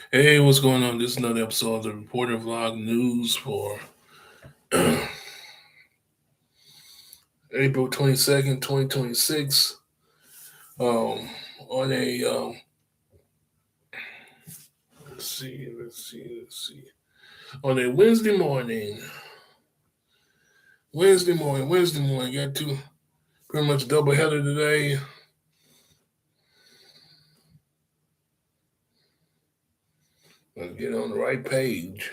Hey, what's going on? This is another episode of the Reporter Vlog News for April 22nd, 2026. Um, on a, let's see. On a Wednesday morning, got two pretty much double header today. Let's get on the right page.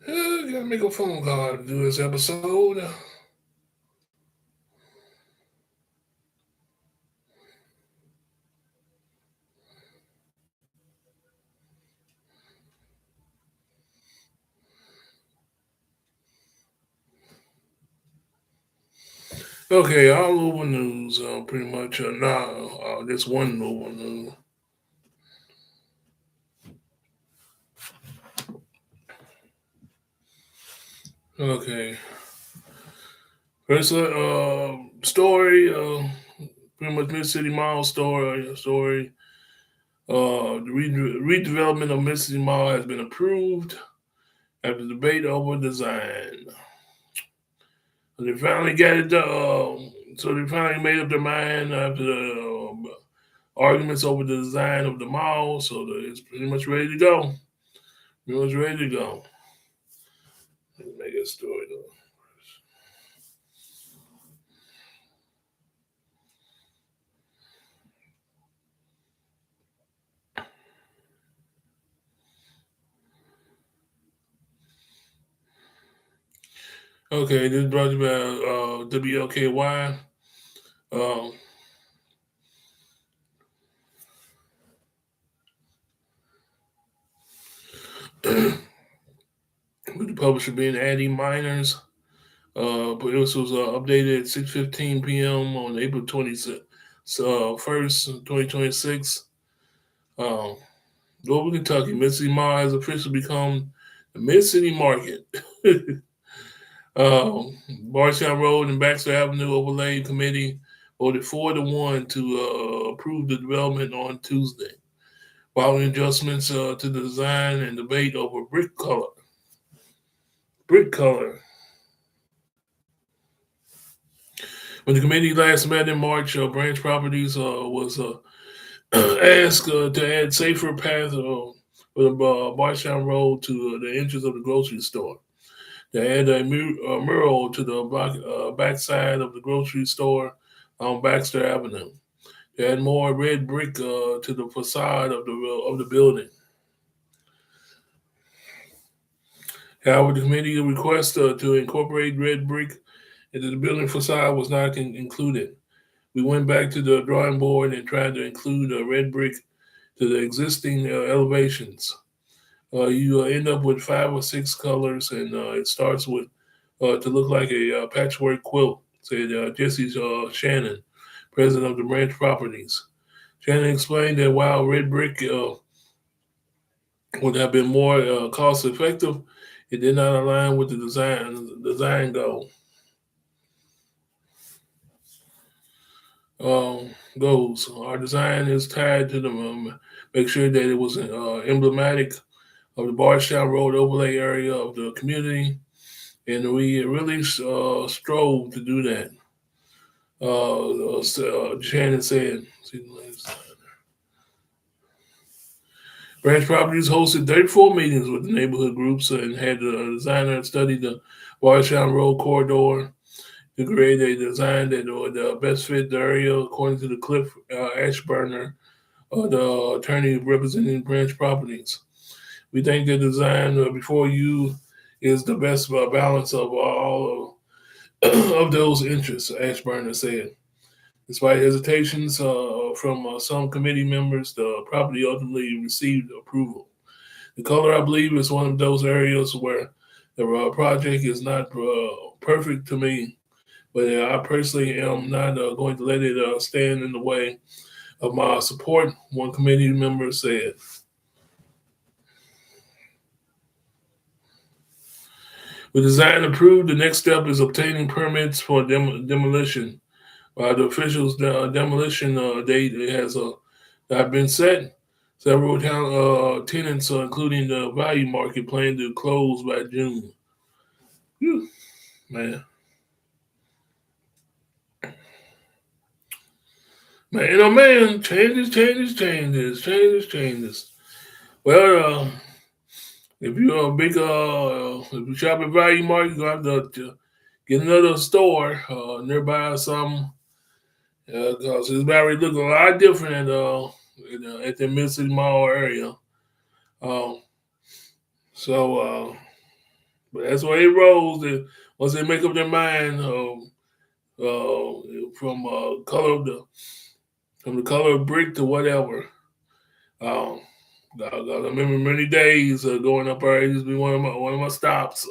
Gotta make a phone call to do this episode. Okay, all over news, pretty much. Now, just one over news. Okay. First story, pretty much Mid-City Mall story. The redevelopment of Mid-City Mall has been approved after debate over design. So they finally got it. So they finally made up their mind after the arguments over the design of the mall. So it's pretty much ready to go. Pretty much ready to go. Let's make a story though. Okay, this is brought to you by WLKY. Um, with the publisher being Addy Miners. But this was updated at 6:15 p.m. on April 26th, 2026. Um, Louisville, Kentucky, Mid-City Mall has officially become the Mid-City Market. Bardstown Road and Baxter Avenue Overlay Committee voted 4-1 to approve the development on Tuesday, following adjustments to the design and debate over brick color. Brick color. When the committee last met in March, Branch Properties was asked to add safer paths for the Bardstown Road to the entrance of the grocery store. They add a mural to the backside of the grocery store on Baxter Avenue. They add more red brick to the facade of the building. However, the committee request to incorporate red brick into the building facade was not included. We went back to the drawing board and tried to include a red brick to the existing elevations. You end up with 5 or 6 colors, and it starts with to look like a patchwork quilt, said Jesse Shannon, president of the Branch Properties. Shannon explained that while red brick would have been more cost effective, it did not align with the design goal. Goals. Our design is tied to the make sure that it was emblematic of the Bardstown Road overlay area of the community, and we really strove to do that. Shannon said. Branch Properties hosted 34 meetings with the neighborhood groups and had the designer study the Bardstown Road corridor to create a design that would best fit the area, according to the Cliff Ashburner, the attorney representing Branch Properties. We think the design before you is the best balance of all of those interests, Ashburner said. Despite hesitations from some committee members, the property ultimately received approval. The color, I believe, is one of those areas where the project is not perfect to me, but I personally am not going to let it stand in the way of my support, one committee member said. With design approved, the next step is obtaining permits for demolition. The official's demolition date has not been set. Several town tenants, including the value market, plan to close by June. Whew, man, man, changes. Well, if you're a big, if you shop at value market, you're gonna have to get another store nearby or something, because it's already looking a lot different at the Mid City Mall area. Um, so, but that's why it rolls. Once they make up their mind, from color of the color of brick to whatever. Um, I remember many days going up there. It used to be one of my stops,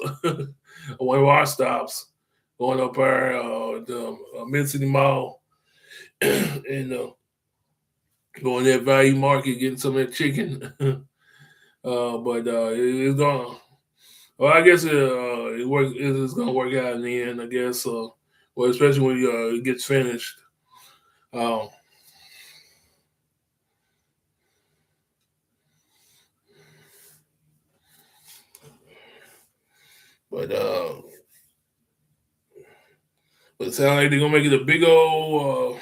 one of our stops, going up there the Mid City Mall and going to that value market, getting some of that chicken. But it's gonna. Well, I guess it's gonna work out in the end. I guess. Well, especially when it gets finished. Um, but it sounds like they're gonna make it a big old,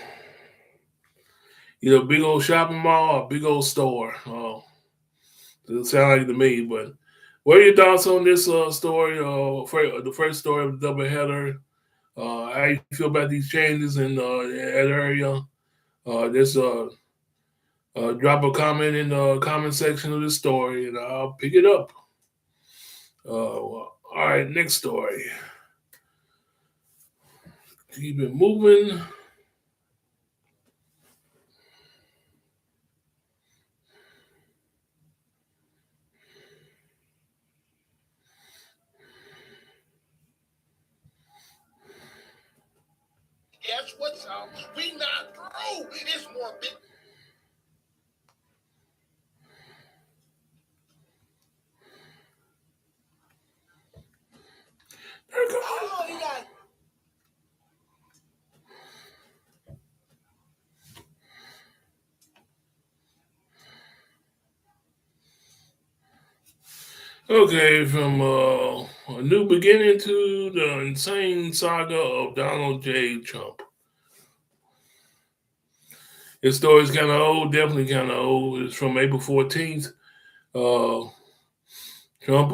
either a big old shopping mall or a big old store. It sounds like to me. But what are your thoughts on this story? The first story of the doubleheader. How you feel about these changes in that area? Just drop a comment in the comment section of the story, and I'll pick it up. Well, all right, next story. Keep it moving. Guess what's up? We not through. It's more big. Oh, he got. Okay, from a new beginning to the insane saga of Donald J. Trump. This story's kind of old, definitely kind of old. It's from April 14th. Uh, Trump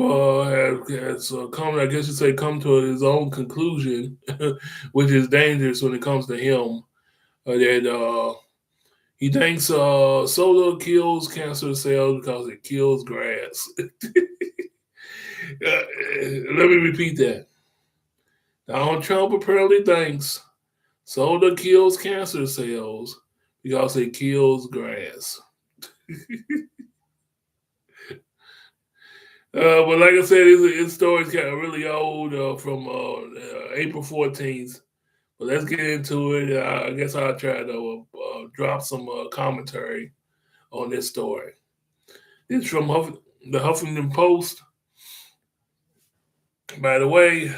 has come, I guess you say, come to his own conclusion, which is dangerous when it comes to him. That he thinks solar kills cancer cells because it kills grass. Let me repeat that. Donald Trump apparently thinks solar kills cancer cells because it kills grass. But like I said, his story's kind of really old from April 14th. But let's get into it. I guess I'll try to drop some commentary on this story. It's from the Huffington Post. By the way,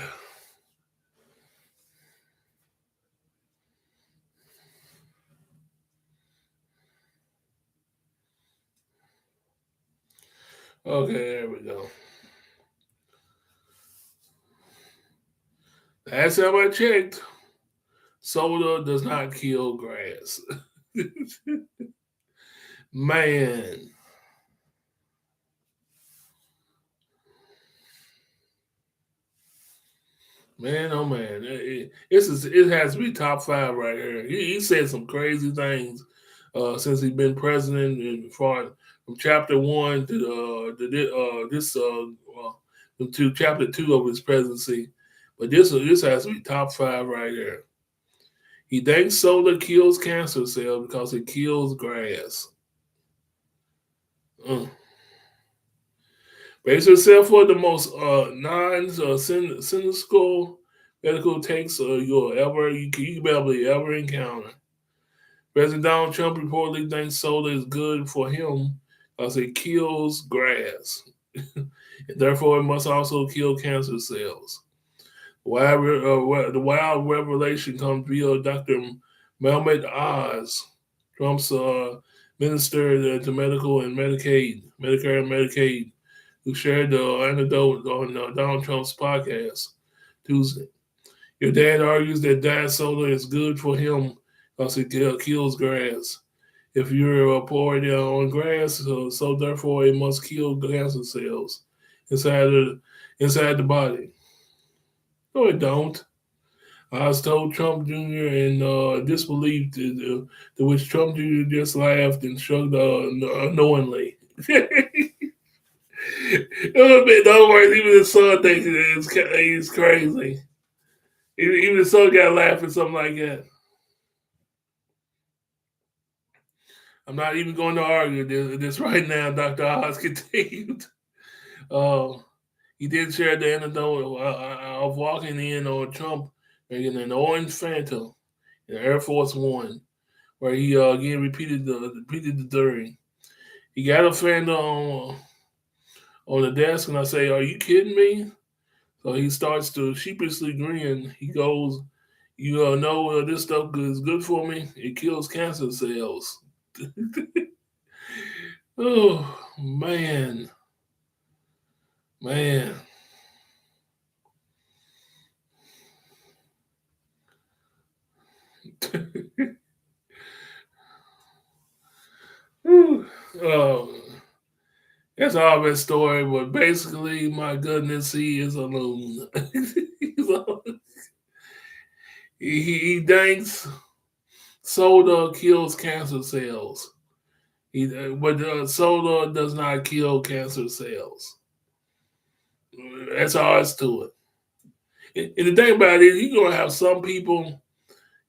okay, there we go. Last time I checked, soda does not kill grass. Man, man, oh man, it has to be top five right here. He said some crazy things since he's been president, and from chapter one to this to chapter two of his presidency. But this has to be top five right here. He thinks solar kills cancer cells because it kills grass. Mm. Brace yourself for the most cynical medical takes you probably ever encounter. President Donald Trump reportedly thinks solar is good for him because it kills grass. and therefore it must also kill cancer cells. The wild revelation comes via Dr. Mehmet Oz, Trump's minister to medical and Medicare and Medicaid, who shared the anecdote on Donald Trump's podcast Tuesday. Your dad argues that diet soda is good for him because it kills grass. If you're pouring it on grass, so therefore it must kill cancer cells inside inside the body. No, it don't. I was told Trump Jr. in disbelief, to which Trump Jr. just laughed and shrugged knowingly. In other words, even his son thinks he's crazy. Even his son got laughing something like that. I'm not even going to argue this right now. Dr. Oz continued. Uh, he did share the anecdote of walking in on Trump in an orange Phantom in Air Force One, where he again repeated the theory. He got a Phantom on the desk, and I say, "Are you kidding me?" So he starts to sheepishly grin. He goes, "You know this stuff is good for me. It kills cancer cells." Oh man, man. Oh, that's all that story, but basically, my goodness, he is a loon. He thinks soda kills cancer cells. But soda does not kill cancer cells. That's all it's to it. And the thing about it, you're gonna have some people,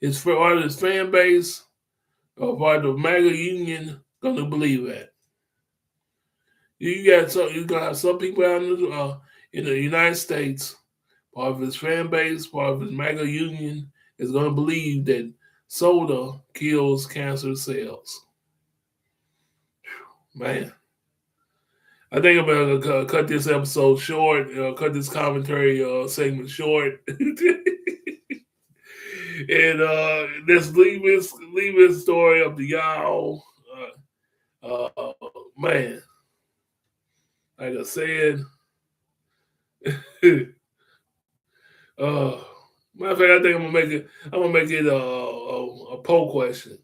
it's for part of his fan base or part of the MAGA union, gonna believe that. You're gonna have some people out in the United States, part of his fan base, part of his MAGA union, is gonna believe that soda kills cancer cells. Man, I think I'm gonna cut this episode short, cut this commentary segment short, and just leave this story up to y'all. Man, like I said, uh, matter of fact, I think I'm gonna make it. I'm gonna make it a poll question.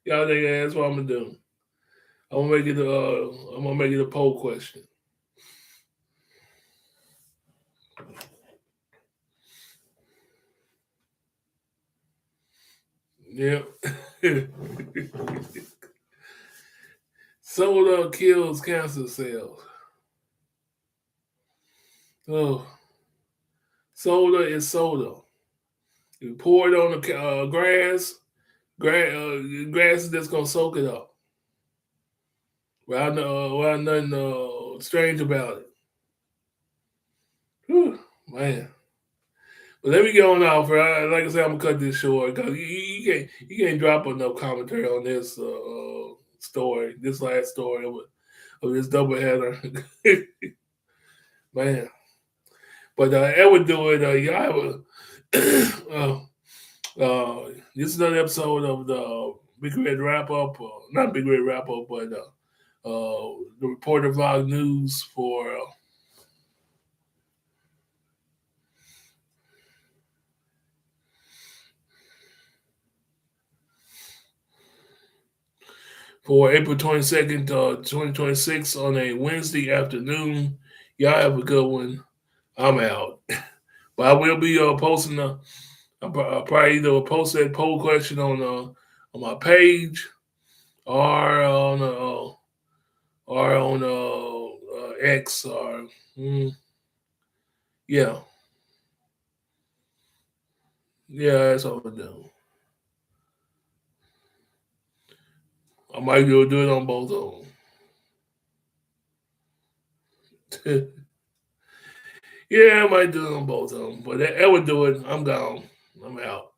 Y'all think that's what I'm gonna do? I'm gonna make it. I'm gonna make it a poll question. Yep. Soda kills cancer cells. Oh, soda is soda. You pour it on the grass is just gonna soak it up. Without nothing strange about it. Whew, man. But let me get on off. Like I said, I'm gonna cut this short because you can't drop enough commentary on this story, this last story of this doubleheader, man. But I would do it. Yeah, I would. This is another episode of the Big Red Wrap Up. Not Big Red Wrap Up, but the Reporter Vlog News for April 22nd, 2026 on a Wednesday afternoon. Y'all have a good one. I'm out. But I will be posting I'll probably either post that poll question on my page or on X or yeah. Yeah, that's what I'm gonna do. I might be able to do it on both of them. Yeah, I might do it on both of them. But that would do it. I'm gone. I'm out.